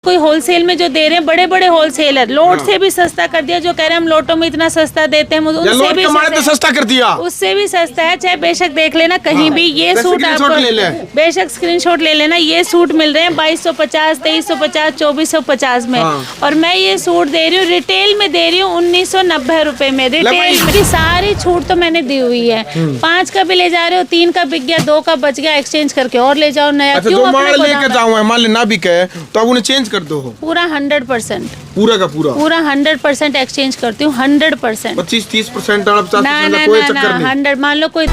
कोई होलसेल में जो दे रहे हैं बड़े बड़े होलसेलर लोट से भी सस्ता कर दिया। जो कह रहे हैं हम लोटों में इतना सस्ता देते हैं उनसे भी तो सस्ता कर दिया, उससे भी सस्ता है। चाहे बेशक देख लेना कहीं भी ये सूट आपको बेशक स्क्रीनशॉट ले लेना। ये सूट मिल रहे हैं 2250, 2350, 2450 में और मैं ये सूट दे रही हूँ रिटेल में दे रही हूँ 1990 रुपए में। रिटेल की सारी छूट तो मैंने दी हुई है। 5 का भी ले जा रहे हो, 3 का बिक गया, 2 का बच गया, एक्सचेंज करके और ले जाओ नया। क्यों लेकर जाऊँ मान ना बिके तो अब उन्हें चेंज कर दो। पूरा 100% पूरा का पूरा 100% एक्सचेंज करती हूँ। 100% 25-30% ना 100 मान लो कोई।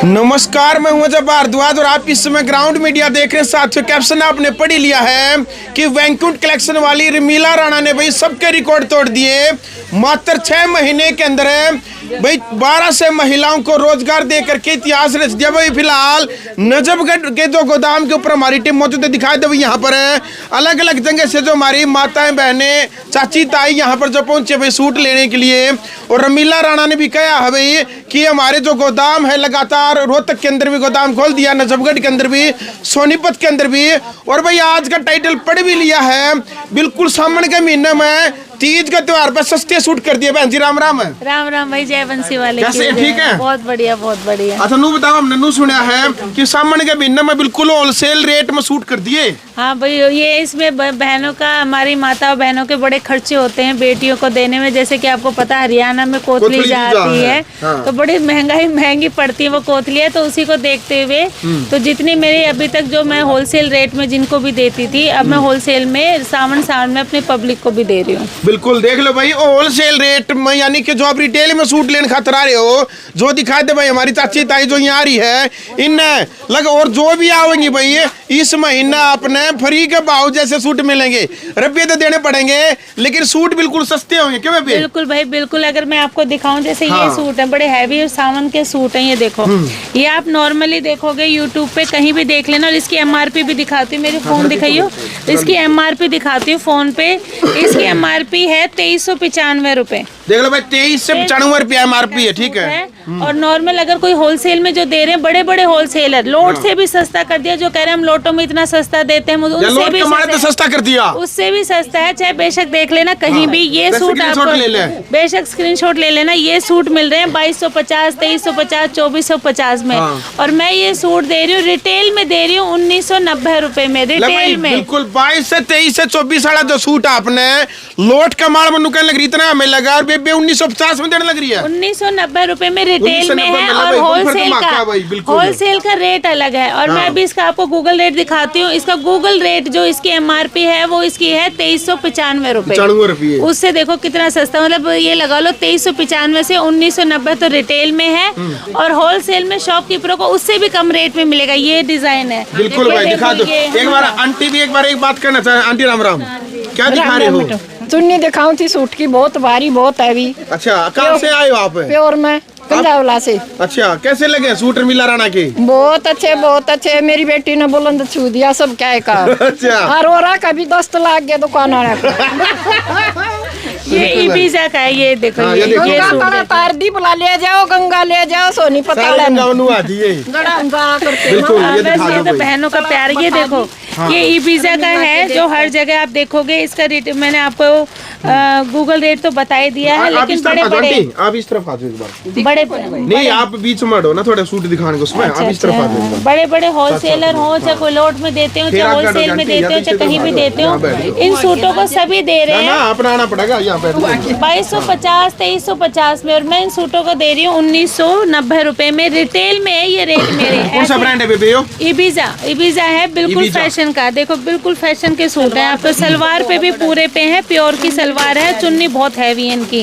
नमस्कार, मैं हूं अजय भारद्वाज और आप इस समय ग्राउंड मीडिया देख रहे हैं। साथियों, कैप्शन आपने पढ़ ही लिया है कि वैंकुंठ कलेक्शन वाली रमीला राणा ने भाई सबके रिकॉर्ड तोड़ दिए। मात्र 6 महीने के अंदर भाई 12 से महिलाओं को रोजगार देकर के इतिहास रच दिया। भाई फिलहाल नजफगढ़ के जो गोदाम के ऊपर हमारी टीम मौजूद है, दिखाई दे यहाँ पर अलग अलग जगह से जो हमारी माताएं बहनें चाची ताई यहाँ पर जो पहुंचे भाई सूट लेने के लिए। और रमीला राणा ने भी कहा है भाई कि हमारे जो गोदाम है लगातार रोहतक के अंदर भी गोदाम खोल दिया, नजफगढ़ के अंदर भी, सोनीपत के अंदर भी। और भाई आज का टाइटल पढ़ भी लिया है, बिल्कुल सावन के महीने में तीज का त्योहार पर सस्ते सूट कर दिए। बहन जी राम राम है। राम राम भाई, जय बंसी वाले। कैसे ठीक है? बहुत बढ़िया बहुत बढ़िया। अच्छा नू बताओ, हमने नू सुना है कि सावन के महीने में बिल्कुल होलसेल रेट में सूट कर दिए। हाँ भाई, ये इसमें बहनों का, हमारी माता और बहनों के बड़े खर्चे होते हैं बेटियों को देने में। जैसे कि आपको पता है हरियाणा में कोतली जाती है तो बड़ी महंगी पड़ती है वो कोतली है। तो उसी को देखते हुए तो जितनी मेरी अभी तक जो मैं होलसेल रेट में जिनको भी देती थी, अब मैं होलसेल में सावन में अपने पब्लिक को भी दे रही हूँ। बिल्कुल देख लो भाई, होलसेल रेट में, यानी कि जो आप रिटेल में सूट लेने खातर आ रहे हो, जो दिखा दे भाई हमारी चाची ताई जो यहाँ आ रही है इन लग, और जो भी आवेंगी भाई इस महीना अपने फ्री के भाव जैसे सूट मिलेंगे। रुपये तो देने पड़ेंगे लेकिन सूट बिल्कुल सस्ते होंगे। क्यों भाई? बिल्कुल भाई बिल्कुल। अगर मैं आपको दिखाऊं जैसे ये सूट है, बड़े हैवी सावन के सूट हैं। ये देखो, ये आप नॉर्मली देखोगे यूट्यूब पे कहीं भी देख लेना। और इसकी MRP भी दिखाती हूँ, मेरी फोन दिखाइयो, इसकी MRP दिखाती हूँ फोन पे। इसकी MRP है 2395 रुपए। देख लो भाई, 23 से 95 रुपया MRP है। ठीक है। और नॉर्मल अगर कोई होलसेल में जो दे रहे हैं बड़े बड़े होलसेलर लोट से भी सस्ता कर दिया। जो कह रहे हैं हम लोटों में इतना सस्ता देते हैं उनसे भी तो सस्ता कर दिया, उससे भी सस्ता है। चाहे बेशक देख लेना कहीं भी। ये सूट आपको बेशक स्क्रीनशॉट ले लेना। ये सूट मिल रहे हैं 2250, 2350, 2450 में और मैं ये सूट दे रही हूँ रिटेल में दे रही हूँ 1990 रुपए में। रिटेल में बिल्कुल 22 से 23 से 24 वाला जो सूट आपने लोट कमाल में लग रही, इतना हमें लगा, और बेबे 1950 में देने लग रही है। 1990 रुपए में रिटेल में है और होलसेल का रेट अलग है। और मैं अभी इसका आपको गूगल रेट दिखाती हूँ। इसका गूगल रेट जो इसकी MRP है वो इसकी है 2395 रुपए। उससे देखो कितना सस्ता, मतलब ये लगा लो 2395 से 1990 तो रिटेल में है और होलसेल में शॉपकीपरों को उससे भी कम रेट में मिलेगा। ये डिजाइन है। बिल्कुल भाई, दिखा दो एक बार। आंटी भी एक बात करना चाहे। आंटी राम राम, क्या दिखा रहे हो? चुन्नी दिखाऊं थी सूट की, बहुत भारी बहुत हैवी। अच्छा, कहाँ से आए हो आप? प्योर में गंजावला से। अच्छा, कैसे लगे सूट रमीला राणा के? बहुत अच्छे। मेरी बेटी ने बुलंद छू दिया सब क्या का। अच्छा। और ओरा का भी 10 लाख गया दुकान वाले को। ये ईबीजा का है। ये देखो, ये गंगा तार दी बुला ले जाओ, गंगा ले जाओ, सोनीपत बिल्कुल। ये तो बहनों का प्यार। ये देखो, ये ईबीजा का है जो हर जगह आप देखोगे। इसका रेट मैंने आपको गूगल रेट तो बता ही दिया है, लेकिन बड़े बड़े आप इस तरफ आ जाओ एक बार। बड़े नहीं, आप बीच में हटो ना थोड़ा सूट दिखाने को उसमें। आप इस तरफ आ जाओ। बड़े बड़े होलसेलर हो, चाहे कोई लोट में देते हो, चाहे होलसेल में देते हो, चाहे कहीं भी देते हो, इन सूटों को सभी दे रहे हैं। अपना आना पड़ेगा यहाँ पे 2250, 2350 में। और मैं इन सूटों को दे रही हूँ 1990 रुपए में। रिटेल में है ये रेट मेरे। कौन सा ब्रांड है बेबी? ईबीजा है, बिल्कुल फैशन का। देखो बिल्कुल फैशन के सूट है। आपको सलवार पे भी पूरे पे है, प्योर की सलवार है। चुन्नी बहुत हैवी है इनकी।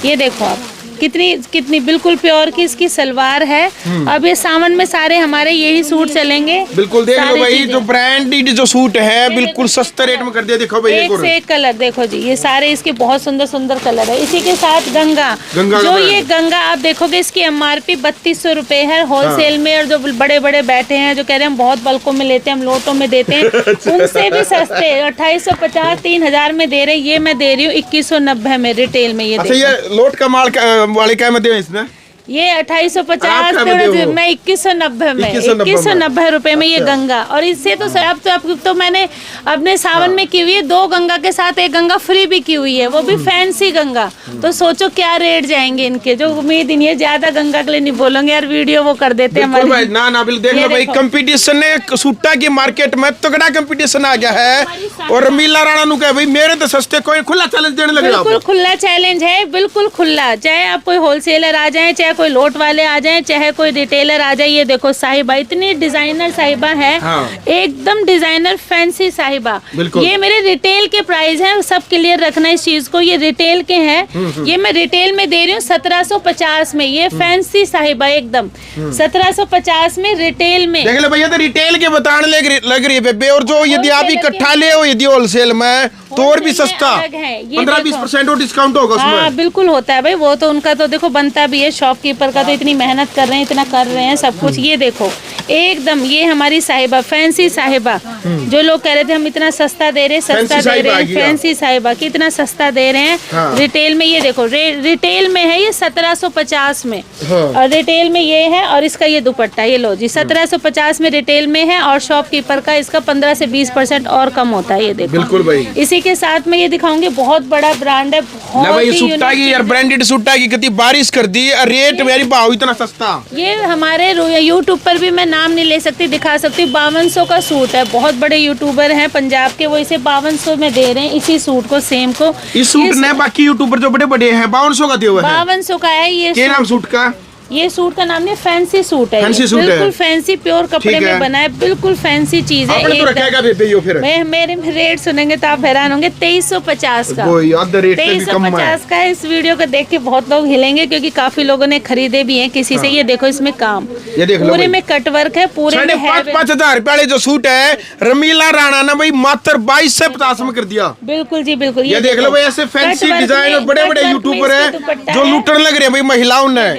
ये देखो आप कितनी बिल्कुल प्योर की इसकी सलवार है। अब ये सावन में सारे हमारे यही सूट चलेंगे। बिल्कुल देख लो भाई, जो ब्रांडेड जो सूट है बिल्कुल सस्ते रेट में कर दिया। देखो भाई, एक से एक कलर देखो जी, ये सारे इसके बहुत सुंदर सुंदर कलर है। इसी के साथ गंगा जो ये गंगा आप देखोगे इसकी MRP 3200 रुपए है होलसेल में। और जो बड़े बड़े बैठे हैं जो कह रहे हैं हम बहुत बल्कों में लेते हैं, हम लोटों में देते हैं, उनसे भी सस्ते 2850, 3000 में दे रहे। ये मैं दे रही हूँ 2190 में रिटेल में। ये अच्छा, ये लोट का माल वाले क्या में दे इसमें? ये 2850, आप क्या बताते हो? मैं 2190 में 2190 रुपए में ये गंगा। और इससे तो अब तो मैंने अपने सावन में की हुई है 2 गंगा के साथ 1 गंगा फ्री भी की हुई है, वो भी फैंसी गंगा। तो सोचो क्या रेट जाएंगे इनके, जो उम्मीद ही नहीं है। ज्यादा गंगा के लिए नहीं बोलोगे यार, वीडियो वो कर देते हैं बिल्कुल हमारे। भाई, ना बिल्कुल देख लो भाई, कंपटीशन ने सूटा की मार्केट में तगड़ा कंपटीशन आ गया है। और रमीला राणा नु कहे भाई मेरे तो सस्ते, कोई खुला चैलेंज देने लगे बिल्कुल खुला चैलेंज है, बिल्कुल खुला। चाहे आप कोई होलसेलर आ जाए, चाहे कोई लोट वाले आ जाए, चाहे कोई रिटेलर आ जाए। ये देखो साहिबा, इतनी डिजाइनर साहिबा है। हाँ। एकदम डिजाइनर फैंसी साहिबा। बिल्कुल। ये मेरे रिटेल के प्राइस हैं, सब क्लियर रखना इस चीज को। ये रिटेल के हैं, ये मैं रिटेल में दे रही हूँ 1750 में। ये फैंसी साहिबा एकदम 1750 में रिटेल में। देख लो भैया, तो रिटेल के बताने लग रही है बेबे। और जो यदि आप इकट्ठा ले हो, यदि होलसेल में, तो और भी सस्ता 15-20% और डिस्काउंट होगा उसमें। हाँ बिल्कुल होता है भाई, वो तो उनका तो देखो बनता भी है। शॉपकीपर का तो इतनी मेहनत कर रहे हैं, इतना कर रहे हैं सब कुछ। ये देखो एकदम, ये हमारी साहिबा, फैंसी साहिबा। जो लोग कह रहे थे हम इतना सस्ता दे रहे हैं, सस्ता दे रहे हैं, फैंसी साहिबा की इतना सस्ता दे रहे हैं। हाँ। रिटेल में ये देखो, रिटेल में है ये 1750 में। हाँ। और रिटेल में ये है, और इसका ये दुपट्टा, ये लो जी 1750 में रिटेल में है। और शॉपकीपर का इसका 15 से 20% और कम होता है। ये देखो बिल्कुल भाई। इसी के साथ में ये दिखाऊंगी, बहुत बड़ा ब्रांड है, बहुत ही सूटा की यार, ब्रांडेड सूटा की कितनी बारिश कर दी। रेट मेरी भाव इतना सस्ता। ये हमारे यूट्यूब पर भी मैं नाम नहीं ले सकती, दिखा सकती। 5200 का सूट है, बहुत बड़े यूट्यूबर हैं पंजाब के, वो इसे 5200 में दे रहे हैं, इसी सूट को, सेम को। इस सूट ने बाकी यूट्यूबर जो बड़े बड़े हैं 5200 का दिया हुआ है। 5200 का है ये। क्या नाम सूट का? ये सूट का नाम नहीं, फैंसी सूट है। फैंसी सूट है। बिल्कुल फैंसी प्योर कपड़े में बना है, बिल्कुल फैंसी चीज है। आपने तो रखेगा बेबे यो फिर। मेरे रेट सुनेंगे तो आप हैरान होंगे। 2350 का, 2350 का। इस वीडियो को देख के बहुत लोग हिलेंगे, क्योंकि काफी लोगों ने खरीदे भी हैं किसी से। ये देखो इसमें काम, ये देख लो पूरे में कटवर्क है, पूरे में 5,000 रुपए वाले जो सूट है रमीला राणा ने भाई मात्र 22 से 50 में कर दिया। बिल्कुल जी बिल्कुल। ये देख लो भाई, ऐसे फैंसी डिजाइन और बड़े बड़े यूट्यूबर है जो लूटने लग रहे हैं भाई महिलाओं ने।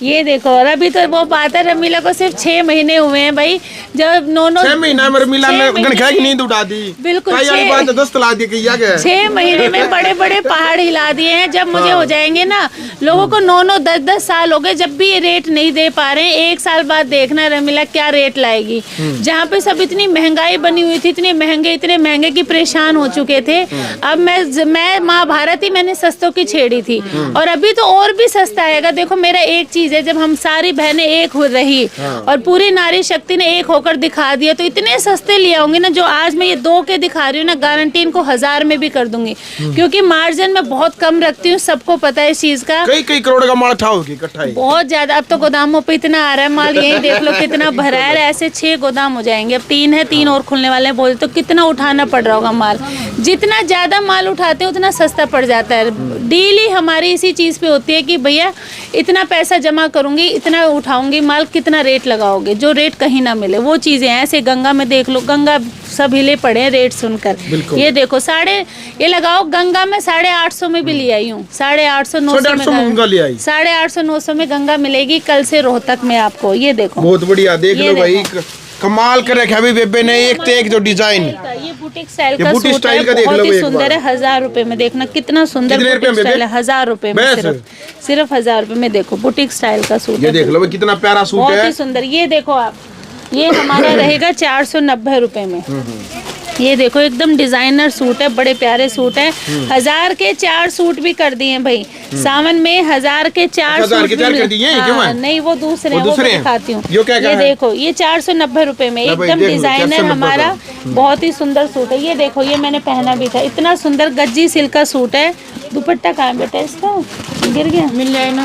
ये देखो, और अभी तो वो बात है, रमीला को सिर्फ 6 महीने हुए हैं भाई। जब 6 महीना में रमीला ने गणखा की नींद उठा दी। बिल्कुल 6 महीने में बड़े बड़े पहाड़ हिला दिए हैं। जब मुझे हो जाएंगे ना, लोगों को 9-9 10-10 साल हो गए, जब भी ये रेट नहीं दे पा रहे हैं। 1 साल बाद देखना रमीला क्या रेट लाएगी। जहाँ पे सब इतनी महंगाई बनी हुई थी, इतने महंगे की परेशान हो चुके थे। अब मैं महाभारत ही मैंने सस्तों की छेड़ी थी, और अभी तो और भी सस्ता आएगा। देखो मेरा एक चीज है, जब हम सारी बहनें एक हो रही और पूरी नारी शक्ति ने एक होकर दिखा दिया, तो इतने सस्ते ले आऊंगी ना। जो आज मैं ये 2 के दिखा रही हूँ ना, गारंटी इनको 1000 में भी कर दूंगी, क्योंकि मार्जिन मैं बहुत कम रखती हूँ। सबको पता है इस चीज का। कई करोड़ का माल उठाओगी इकट्ठा, बहुत ज्यादा। अब तो गोदामों पे इतना आ रहा है माल, यही देख लो कितना भरा है। ऐसे 6 गोदाम हो जाएंगे, अब 3 है, 3 और खुलने वाले हैं। बोले तो कितना उठाना पड़ रहा होगा माल। जितना ज्यादा माल उठाते हैं उतना सस्ता पड़ जाता है। डील ही हमारी इसी चीज पे होती है कि भैया इतना पैसा जमा करूंगी, इतना उठाऊंगी माल, कितना रेट लगाओगे, जो रेट कहीं ना मिले। वो चीजें हैं। ऐसे गंगा में देख लो, गंगा सब हिले पड़े हैं रेट सुनकर। ये देखो ये लगाओ, गंगा में 850 में भी ले आई हूँ। 850 900 में गंगा मिलेगी कल से रोहतक में आपको। ये देखो बहुत बढ़िया, देख लो भाई, कमाल कर रखा है बेबे ने। एक तो एक जो डिजाइन, ये बुटीक स्टाइल का सूट है, बहुत ही सुंदर है। 1000 रुपए में देखना कितना सुंदर बुटीक स्टाइल है। 1000 रुपए में, सिर्फ 1000 रुपए में। देखो बुटीक स्टाइल का सूट, ये देख लो भाई कितना प्यारा सूट है, बहुत ही सुंदर। ये देखो आप, ये हमारा रहेगा 490 रुपए में। ये देखो एकदम डिजाइनर सूट है, बड़े प्यारे सूट है। 1000 के 4 सूट भी कर दिए भाई सावन में। 1000 के 4 सूट कर दिए हैं। हाँ, नहीं वो दूसरे वो दिखाती हूँ। ये देखो, ये 490 रुपए में एकदम डिजाइनर हमारा, बहुत ही सुंदर सूट है। ये देखो, ये मैंने पहना भी था, इतना सुंदर गज्जी सिल्क का सूट है। दुपट्टा कहाँ है बेटा इसका? गिर गया, मिल जाए ना।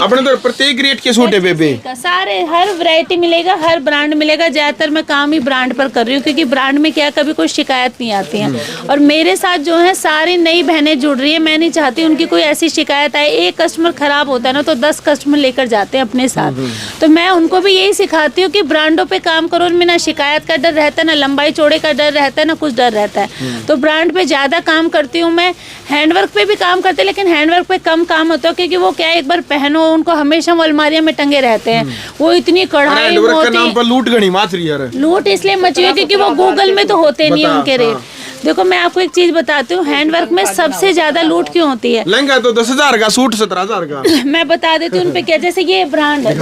अपने तो प्रत्येक रेट के सूट है बेबे, सारे हर वैरायटी मिलेगा, हर ब्रांड मिलेगा। ज्यादातर मैं काम ही ब्रांड पर कर रही हूँ, क्योंकि ब्रांड में क्या कभी कोई शिकायत नहीं आती है। और मेरे साथ जो है सारी नई बहनें जुड़ रही है, मैं नहीं चाहती उनकी कोई ऐसी शिकायत आए। एक कस्टमर खराब होता है ना, तो 10 कस्टमर लेकर जाते हैं अपने साथ। तो मैं उनको भी यही सिखाती हूँ कि ब्रांडों पे काम करो, उनमें ना शिकायत का डर रहता है, ना लंबाई चौड़े का डर रहता है, ना कुछ डर रहता है। तो ब्रांड पे ज्यादा काम करती हूँ मैं। हैंडवर्क पे भी काम करते हैं, लेकिन हैंडवर्क पे कम काम होता है, क्योंकि वो क्या है, एक बार पहनो उनको हमेशा वो अलमारियां में टंगे रहते हैं। वो इतनी कढ़ाई लूट घनी माच रही है। लूट इसलिए मची है क्योंकि वो गूगल में तो होते नहीं उनके रेट। देखो मैं आपको एक चीज बताती हूँ, हैंडवर्क में सबसे ज्यादा लूट क्यों होती है? लहंगा तो 10,000 का, सूट 17,000 का। मैं बता देती हूँ उन पे क्या, जैसे ये ब्रांड है,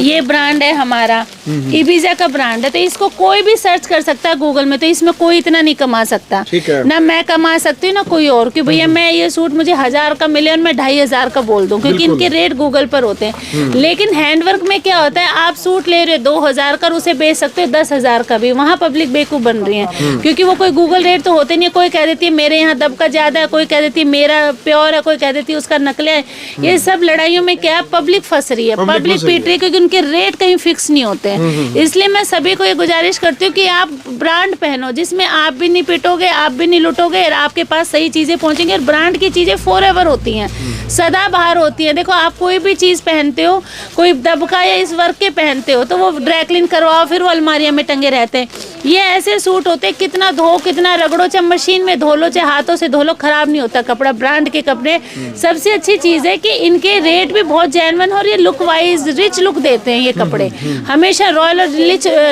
ये ब्रांड है हमारा, इबीजा का ब्रांड है, तो इसको कोई भी सर्च कर सकता है गूगल में, तो इसमें कोई इतना नहीं कमा सकता। ठीक है। ना मैं कमा सकती हूँ ना कोई और, कि भैया मैं ये सूट मुझे 1000 का मिले और मैं 2500 का बोल दूं, क्योंकि इनके रेट गूगल पर होते हैं। लेकिन हैंडवर्क में क्या होता है, आप सूट ले रहे हो 2000 का, उसे बेच सकते हो 10,000 का भी, वहाँ पब्लिक बेवकूफ बन रही है, क्योंकि वो कोई गूगल रेट तो होते नहीं है। कोई कह देती है मेरे यहाँ दबका ज्यादा है, कोई कह देती है मेरा प्योर है, कोई कह देती है उसका नकली है। ये सब लड़ाइयों में क्या पब्लिक फंस रही है, पब्लिक पीट रही है, क्योंकि उनके रेट कहीं फिक्स नहीं होते हैं। इसलिए मैं सभी को ये गुजारिश करती हूँ कि आप ब्रांड पहनो, जिसमें आप भी नहीं पिटोगे, आप भी नहीं लुटोगे, और आपके पास सही चीजें पहुंचेंगी। और ब्रांड की चीजें फॉरएवर होती हैं, सदा बाहर होती हैं। देखो आप कोई भी चीज पहनते हो, कोई दबका या इस वर्क के पहनते हो, तो वो ड्राई क्लीन करवाओ, फिर वो अलमारियां में टंगे रहते हैं। ये ऐसे सूट होते हैं, कितना धो कितना रगड़ो, चाहे मशीन में धो लो चाहे हाथों से धो लो, खराब नहीं होता कपड़ा। ब्रांड के कपड़े सबसे अच्छी चीज है कि इनके रेट भी बहुत जेन्युइन, और ये लुक वाइज रिच लुक देते हैं। ये कपड़े हमेशा रॉयल और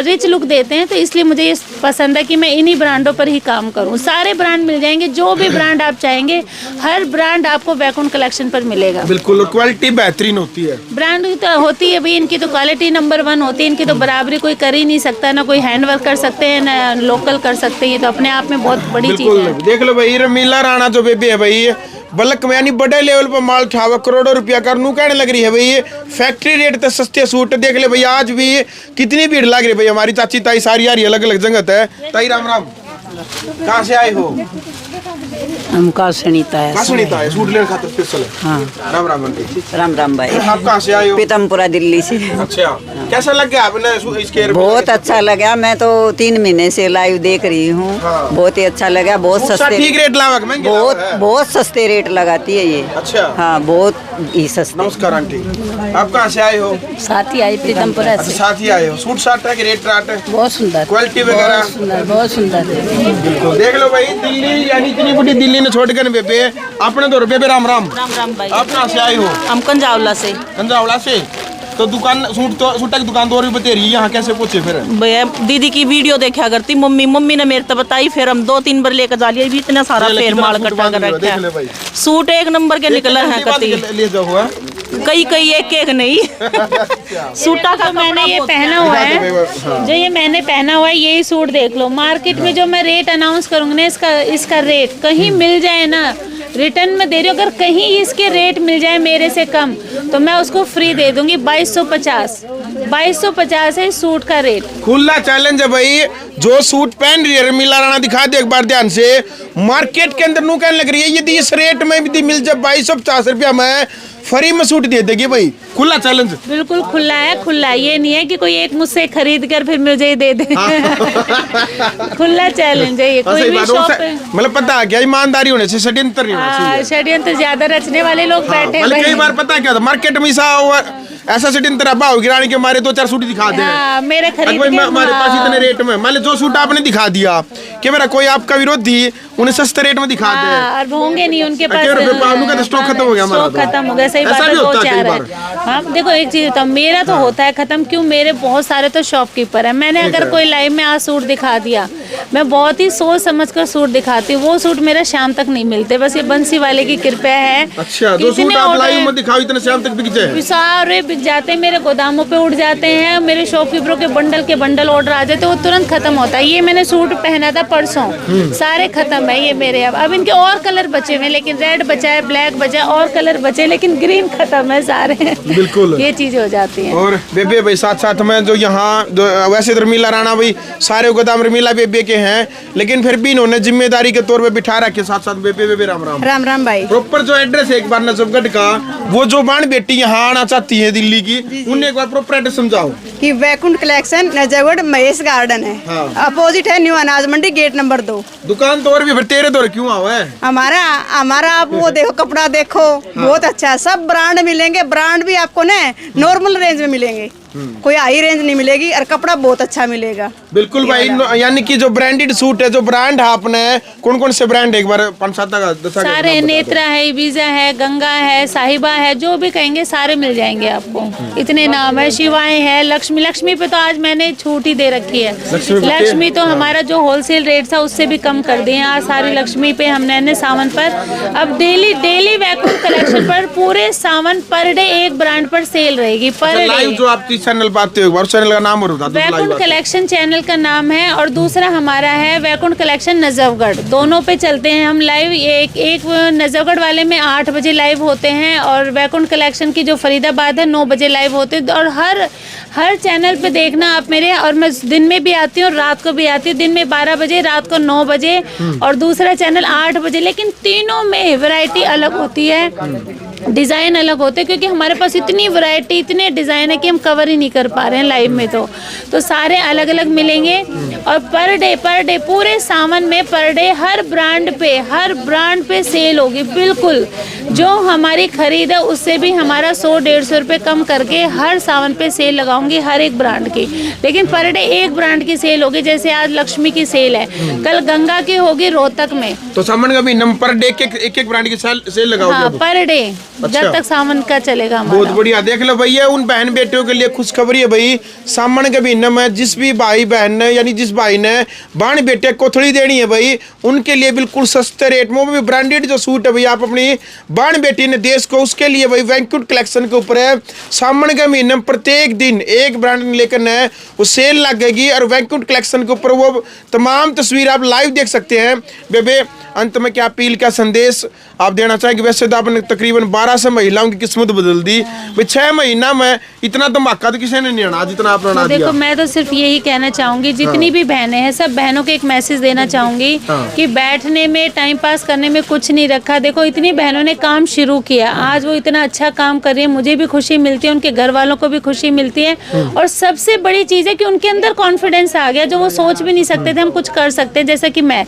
रिच लुक देते हैं, तो इसलिए मुझे ये पसंद है कि मैं इन्हीं ब्रांडों पर ही काम करूँ। सारे ब्रांड मिल जाएंगे, जो भी ब्रांड आप चाहेंगे, हर ब्रांड आपको वैकुंठ कलेक्शन पर मिलेगा। बिल्कुल, क्वालिटी बेहतरीन होती है। ब्रांड तो होती है भाई, इनकी तो क्वालिटी नंबर 1 होती है, इनकी तो बराबरी कोई कर ही नहीं सकता, ना कोई हैंडवर्क कर सकते हैं ना लोकल कर सकते हैं। ये तो अपने आप में बहुत बड़ी चीज है। देख लो भाई, रमीला राणा जो बेबी है भाई, बल्क में यानी बड़े लेवल पर माल ठावा, करोड़ों रुपया कर नू कहने लग रही है भाई। फैक्ट्री रेट तक सस्ते सूट देख ले भाई, आज भी कितनी भीड़ लग रही है भाई। हमारी चाची ताई सारी आ रही है, अलग अलग जगह है। ताई राम राम, कहाँ से आए हो? हम सुनीता है। सुनीता है, सूट लेने खातिर स्पेशल। हाँ, राम राम आंटी। राम राम भाई। आप कहाँ से आए हो? पीतमपुरा दिल्ली से। अच्छा, कैसा लग गया आपने इसके? बहुत अच्छा लगा, मैं तो 3 महीने से लाइव देख रही हूँ। हाँ। बहुत ही अच्छा लगा, बहुत सस्ते, ठीक रेट लावा, बहुत सस्ते रेट लगाती है ये। अच्छा, हाँ बहुत ही सस्ते। नमस्कार आंटी, आप कहाँ से आए हो? साथ ही आई पीतमपुरा से। साथ ही आए हो। सूट साट है कि रेट राट है? बहुत सुंदर, क्वालिटी वगैरह बहुत सुंदर। बिल्कुल, देख लो भाई, दिल्ली यानी इतनी बड़ी दिल्ली ने छोड़कर बेबे अपने तो बेबे राम राम। राम राम भाई। आप कहाँ से आए हो? हम कंजावला से। कंजावला से। तो दुकान सूट की दुकान तो और भी बता रही है, यहाँ कैसे पूछे फिर? भैया दीदी की वीडियो देखा करती मम्मी ने मेरे तो बताई, फिर हम 2-3 बार लेकर जा लिया, भी इतना सारा फेर माल इकट्ठा कर रखा है। सूट एक नंबर के निकला है करती, ले जाओ। कई एक नहीं। सूटा का मैंने ये पहना हुआ है, जो ये मैंने पहना हुआ है, यही सूट देख लो। मार्केट में जो मैं रेट अनाउंस करूंगी ना, इसका रेट कहीं मिल जाए ना, रिटर्न में दे रही हूँ, अगर कहीं इसके रेट मिल जाए मेरे से कम, तो मैं उसको फ्री दे दूंगी। 2250 है इस सूट का रेट। खुला चैलेंज है भाई, जो सूट पहन रही है रमीला राणा, दिखा दे एक बार ध्यान से। मार्केट के अंदर नू कहने लग रही है, यदि इस रेट में भी मिल जाए 2250 रुपया में फ्री में सूट दे देगी भाई। खुला चैलेंज, बिल्कुल खुला है, खुला। ये नहीं है कि कोई एक मुझसे खरीद कर फिर मुझे ही दे दे। खुला चैलेंज है ये, कोई भी शॉप है। मतलब पता है क्या, ईमानदारी होने से, षड्यंत्र नहीं होना चाहिए। षड्यंत्र ज्यादा रचने वाले लोग बैठे हैं। कई बार पता क्या था, मार्केट में ऐसा षड्यंत्र भाव गिराने के मारे 2-4 सूट दिखा दे। मेरे खरीद हमारे पास इतने रेट में, मान लो जो सूट आपने दिखा दिया कि मेरा कोई आपका विरोधी उन्हें सस्ते रेट में दिखा दे, और होंगे नहीं उनके पास, स्टॉक खत्म हो गया हमारा। स्टॉक खत्म हो गया, सही बात है। 2-4 है। हाँ देखो एक चीज होता है, मेरा तो होता है खत्म, क्यों, मेरे बहुत सारे तो शॉपकीपर है। मैंने अगर कोई लाइव में आज सूट दिखा दिया, मैं बहुत ही सोच समझ कर सूट दिखाती हूँ, वो सूट मेरा शाम तक नहीं मिलते। बस ये बंसी वाले की कृपा है। अच्छा, जो सूट आप लाइव में दिखाओ इतने शाम तक बिक जाए? सारे बिक जाते हैं, मेरे गोदामों पे उठ जाते हैं, मेरे शॉपकीपरों के बंडल ऑर्डर आ जाते हैं, वो तुरंत खत्म होता है। ये मैंने सूट पहना था परसों, सारे खत्म है ये मेरे। अब इनके और कलर बचे हुए, लेकिन रेड बचा है, ब्लैक बचा है, और कलर बचे, लेकिन ग्रीन खत्म है सारे। बिल्कुल, ये चीजें हो जाती हैं। और बेबे भाई साथ में जो यहाँ वैसे तो रमीला राणा भाई सारे गोदाम रमीला बेबे के हैं, लेकिन फिर भी इन्होंने जिम्मेदारी के तौर पे बिठा रखे साथ बेबे राम राम। राम राम भाई। प्रॉपर जो एड्रेस है एक बार नजफगढ़ का, वो जो बाण बेटी यहाँ आना चाहती है दिल्ली की, उन्हें एक बार प्रॉपर एड्रेस समझाओ। कि वैकुंठ कलेक्शन नजफगढ़ महेश गार्डन है। हाँ। अपोजिट है न्यू अनाज मंडी, गेट नंबर 2। दुकान तो और भी फिर तेरे दौर क्यों आओ है? हमारा आप वो देखो, कपड़ा देखो। हाँ। बहुत अच्छा है, सब ब्रांड मिलेंगे। ब्रांड भी आपको ना नॉर्मल रेंज में मिलेंगे, कोई हाई रेंज नहीं मिलेगी, और कपड़ा बहुत अच्छा मिलेगा। बिल्कुल भाई, यानी कि जो ब्रांडेड सूट है, जो ब्रांड है आपने, कौन कौन से ब्रांड है एक बार 5-7 सारे, नेत्रा है, इबीजा है, गंगा है, साहिबा है, जो भी कहेंगे सारे मिल जाएंगे आपको। इतने नाम है, शिवाएं है, लक्ष्मी पे तो आज मैंने छूट ही दे रखी है। लक्ष्मी तो हमारा जो होलसेल रेट था उससे भी कम कर दिए आज सारी लक्ष्मी पे हमने सावन पर। अब डेली वैकुंठ कलेक्शन पर पूरे सावन पर डे एक ब्रांड पर सेल रहेगी पर लाइव डे। जो आप चैनल पाते हो, एक बार चैनल का नाम और बता दो। वैकुंठ कलेक्शन चैनल का नाम है और दूसरा हमारा है वैकुंठ कलेक्शन नजफगढ़। दोनों पे चलते हैं हम लाइव। एक नजफगढ़ वाले में 8 बजे लाइव होते हैं और वैकुंठ कलेक्शन की जो फरीदाबाद है 9 बजे लाइव होते हैं। और हर चैनल पे देखना आप मेरे, और मैं दिन में भी आती हूँ और रात को भी आती हूँ। दिन में 12 बजे, रात को 9 बजे और दूसरा चैनल 8 बजे। लेकिन तीनों में वैरायटी अलग होती है, डिज़ाइन अलग होते हैं क्योंकि हमारे पास इतनी वैरायटी, इतने डिज़ाइन है कि हम कवर ही नहीं कर पा रहे हैं लाइव में। तो सारे अलग अलग मिलेंगे और पर डे पूरे सावन में पर डे हर ब्रांड पे सेल होगी। बिल्कुल जो हमारी खरीद है उससे भी हमारा 100-150 रुपये कम करके हर सावन पे सेल लगाऊंगी हर एक ब्रांड की। लेकिन पर डे एक ब्रांड की सेल होगी। जैसे आज लक्ष्मी की सेल है, कल गंगा की होगी रोहतक में। तो सावन का भी पर डे एक ब्रांड की सेल लगाओगे? हाँ, पर डे अच्छा। जब तक सावन का चलेगा हमारा। बहुत बढ़िया। देख लो भैया, उन बहन बेटियों के लिए खुशखबरी है भाई। सावन के महीने में जिस भी भाई बहन ने, यानी जिस भाई ने बाण बेटे कोथड़ी देनी है भाई, उनके लिए बिल्कुल सस्ते रेट में, वो भी ब्रांडेड जो सूट है भाई, आप अपनी बाण बेटी ने देश को, उसके लिए भाई वैकुंठ कलेक्शन के ऊपर है। सावन के महीने में प्रत्येक दिन एक ब्रांड लेकर न वो सेल लगेगी और वैकुंठ कलेक्शन के ऊपर वो तमाम तस्वीर आप लाइव देख सकते हैं। बेबे, अंत में क्या अपील, क्या संदेश आप देना चाहेंगे? वैसे तो आपने तकरीबन 12 से महिलाओं की किस्मत बदल दी भाई। 6 महीना में इतना धमाका तो किसी ने नहीं आना जितना आपने आना दिया। देखो, मैं तो सिर्फ यही कहना चाहूंगी, जितनी भी बहनें हैं सब बहनों को एक मैसेज देना चाहूंगी कि बैठने में, टाइम पास करने में कुछ नहीं रखा। देखो, इतनी बहनों ने काम शुरू किया, आज वो इतना अच्छा काम कर रही है, मुझे भी खुशी मिलती है, उनके घर वालों को भी खुशी मिलती है। और सबसे बड़ी चीज़ है कि उनके अंदर कॉन्फिडेंस आ गया, जो वो सोच भी नहीं सकते थे हम कुछ कर सकते हैं। जैसा कि मैं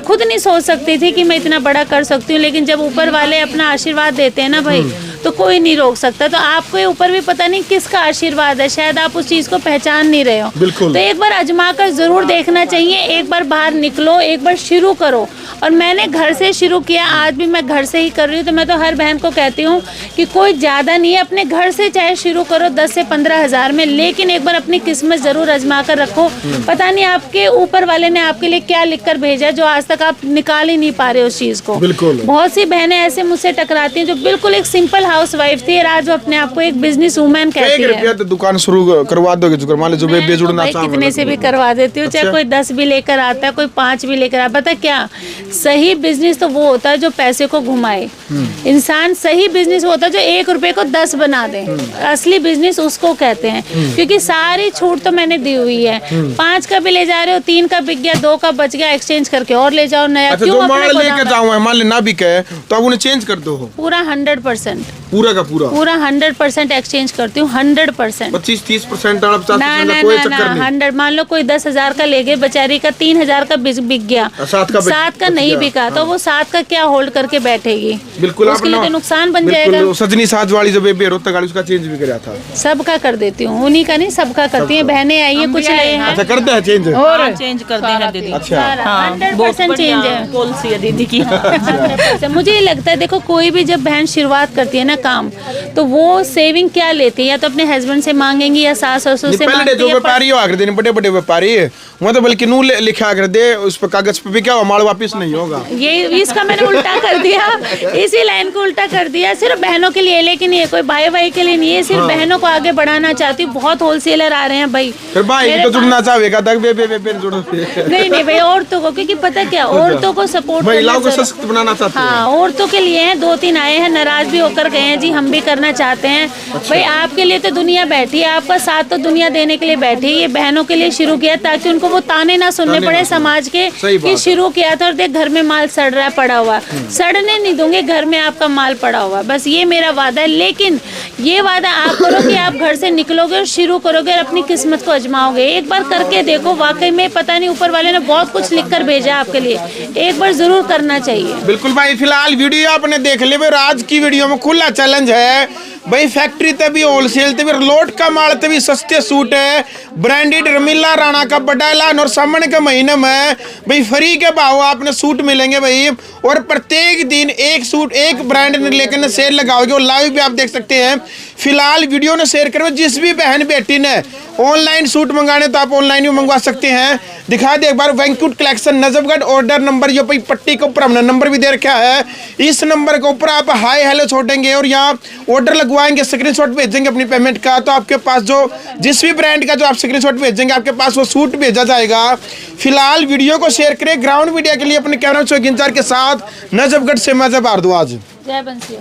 खुद नहीं सोच सकती थी कि मैं इतना बड़ा कर सकती हूँ, लेकिन जब ऊपर वाले अपना आशीर्वाद देते हैं ना भाई, तो कोई नहीं रोक सकता। तो आपके ऊपर भी पता नहीं किसका आशीर्वाद है, शायद आप उस चीज़ को पहचान नहीं रहे हो। बिल्कुल। तो एक बार आजमा कर जरूर देखना चाहिए, एक बार बाहर निकलो, एक बार शुरू करो। और मैंने घर से शुरू किया, आज भी मैं घर से ही कर रही हूँ। तो मैं तो हर बहन को कहती हूँ कि कोई ज़्यादा नहीं है, अपने घर से चाहे शुरू करो 10 से 15 हज़ार में, लेकिन एक बार अपनी किस्मत जरूर आजमा कर रखो। पता नहीं आपके ऊपर वाले ने आपके लिए क्या लिख कर भेजा जो आज तक आप निकाल ही नहीं पा रहे उस चीज़ को। बिल्कुल। बहुत सी बहनें ऐसे मुझसे टकराती हैं जो बिल्कुल एक सिंपल हाउस वाइफ थी और आज वो अपने आप को एक बिजनेस वूमेन कहती है। 1 रुपया तो दुकान शुरू करवा दोगे जो मान लो जो बेबे जुड़ना भाई चाहे कितने से भी करवा देती हूँ। चाहे कोई 10 भी लेकर आता है, कोई 5 भी लेकर आता है। पता क्या, सही बिजनेस तो वो होता है जो पैसे को घुमाए। इंसान सही बिजनेस वो होता है जो 1 रुपए को 10 बना दे। असली बिजनेस उसको कहते हैं। क्योंकि सारी छूट तो मैंने दी हुई है। 5 का भी ले जा रहे हो, 3 का बिक गया, 2 का बच गया, एक्सचेंज करके और ले जाओ नया। अच्छा, जो माल लेकर जाऊँ मान लेना भी कहे तो आप उन्हें चेंज कर दो? पूरा 100%, पूरा का पूरा 100% एक्सचेंज करती हूँ। 100%। 25-30% कोई चक्कर नहीं। 100। मान लो कोई 10,000 का ले गए, बेचारी का 3,000 का बिक गया, 7 का नहीं बिका, तो वो 7 का क्या होल्ड करके बैठेगी? बिल्कुल, उसके लिए तो नुकसान बन जाएगा। सजनी साज वाली जो बेबे रोहतक वाली उसका चेंज भी कराया था। सबका कर देती हूँ, उन्हीं का नहीं, सबका करती है। बहनें आई है, कुछ नए हैं। अच्छा, करते हैं चेंज और चेंज कर देगा दीदी। अच्छा, 100% चेंज है पॉलिसी है दीदी की। 100%। मुझे ये लगता है, देखो कोई भी जब बहन शुरुआत करती है ना काम, तो वो सेविंग क्या लेती है, या तो अपने हस्बैंड से मांगेंगी या सास ससुर से मांगती है। जो व्यापारी हो आकर देने, बड़े बड़े व्यापारी वहाँ तो बल्कि नू लिखा कर दे उस पर कागज पे भी, क्या माल वापिस नहीं होगा। ये इसका मैंने उल्टा कर दिया, इसी लाइन को उल्टा कर दिया। सिर्फ बहनों के लिए, लेकिन ये कोई भाई के लिए नहीं है, सिर्फ बहनों को आगे बढ़ाना चाहती हूँ। बहुत होलसेलर आ रहे हैं भाई। फिर भाई तो जुड़ना चाहेगा तक बेबे जुड़ो। नहीं भाई, औरतों को, क्योंकि पता क्या, औरतों को सपोर्ट, महिलाओं को सशक्त बनाना चाहते हैं। हाँ, औरतों के लिए हैं। 2-3 आए हैं, नाराज भी होकर गए हैं जी, हम भी करना चाहते हैं। भाई आपके लिए तो दुनिया बैठी है, आपका साथ तो दुनिया देने के लिए बैठी है। ये बहनों के लिए शुरू किया ताकि उनको वो ताने ना सुनने पड़े समाज के कि शुरू किया था और देख घर में माल सड़ रहा है, पड़ा हुआ। सड़ने नहीं दूंगे, घर में आपका माल पड़ा हुआ, बस ये मेरा वादा है। लेकिन ये वादा आप करो कि आप घर से निकलोगे और शुरू करोगे और अपनी किस्मत को आजमाओगे। एक बार करके देखो, वाकई में पता नहीं ऊपर वाले ने बहुत कुछ लिख कर भेजा आपके लिए, एक बार जरूर करना चाहिए। बिल्कुल भाई, फिलहाल वीडियो आपने देख ली। आज की वीडियो में खुला चैलेंज है, भाई फैक्ट्री ते भी होलसेल ते भी लोट का माल ते भी सस्ते सूट है। ब्रांडेड रमीला राणा का बड़ा ऐलान और सामने के महीने में भाई फ्री के भाव आपने सूट मिलेंगे भाई। और प्रत्येक दिन एक सूट एक ब्रांड ने लेकर सेल लगाओगे और लाइव भी आप देख सकते हैं। फिलहाल वीडियो ने शेयर करो, जिस भी बहन बेटी ने ऑनलाइन सूट मंगाने तो आप ऑनलाइन भी मंगवा सकते हैं। दिखा दे एक बार वैंकुट कलेक्शन नजफगढ़, ऑर्डर नंबर जो भाई पट्टी के ऊपर हमने नंबर भी दे रखा है। इस नंबर के ऊपर आप हाय हेलो छोड़ेंगे और यहाँ ऑर्डर लगवाएंगे, स्क्रीनशॉट भेजेंगे अपनी पेमेंट का, तो आपके पास जो जिस भी ब्रांड का जो आप स्क्रीनशॉट भेजेंगे आपके पास वो सूट भेजा जाएगा। फिलहाल वीडियो को शेयर करें। ग्राउंड मीडिया के लिए अपने कैमरा इंचार्ज के साथ नजफगढ़ से मैं भारद्वाज। जय बंसी।